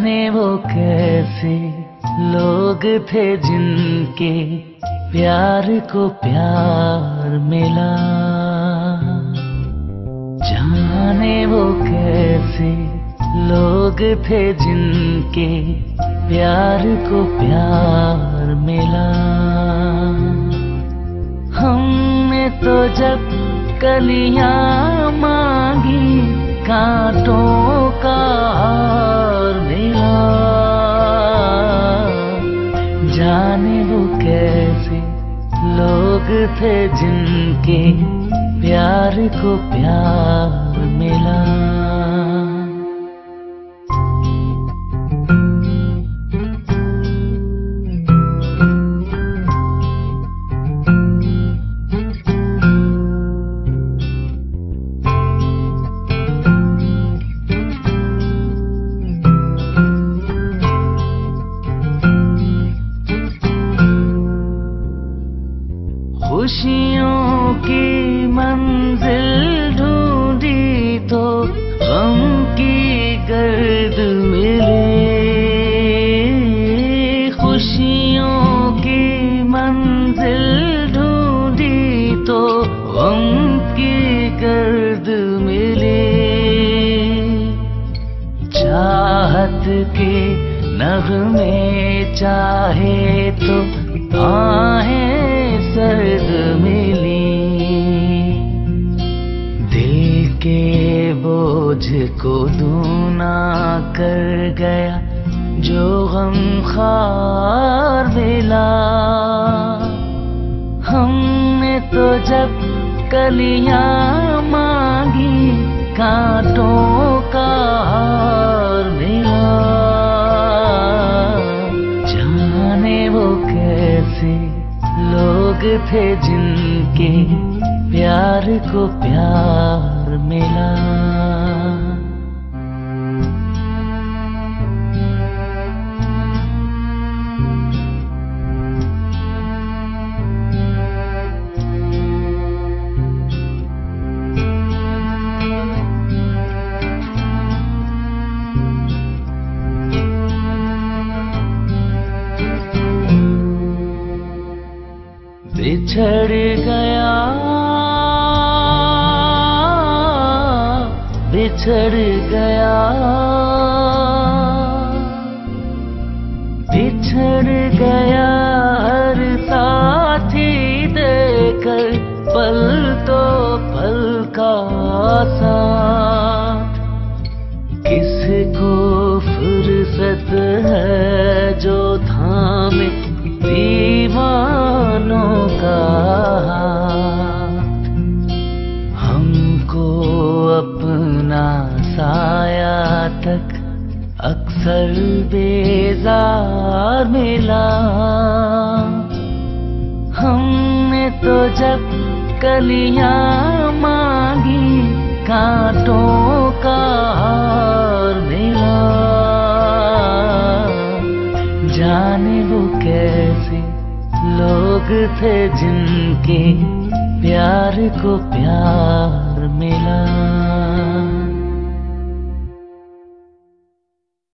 जाने वो कैसे लोग थे जिनके प्यार को प्यार मिला। जाने वो कैसे लोग थे जिनके प्यार को प्यार मिला। हमने तो जब कलियां मांगी कांटों का हार मिला। जाने वो कैसे लोग थे जिनके प्यार को प्यार मिला। खुशियों की मंजिल ढूंढी तो गम की गर्द मिली। खुशियों की मंजिल ढूंढी तो गम की गर्द मिली। चाहत के नगमे चाहे तो आहें सर्द मिली। दिल के बोझ को दूना कर गया जो गमखार मिला। हमने तो जब कलियां मांगी कांटों का हार मिला। जाने वो कैसे लोग थे जिनके प्यार को प्यार मिला। बिछड़ गया, बिछड़ गया, बिछड़ गया हर साथी देकर पल तो पल का साथ। किसको फुर्सत है जो थामे दीवानों का हाथ। हमको अपना साया तक अक्सर बेजार मिला। हमने तो जब कलियां मांगी कांटों का हार मिला। जाने वो कैसे लोग थे जिनके प्यार को प्यार मिला।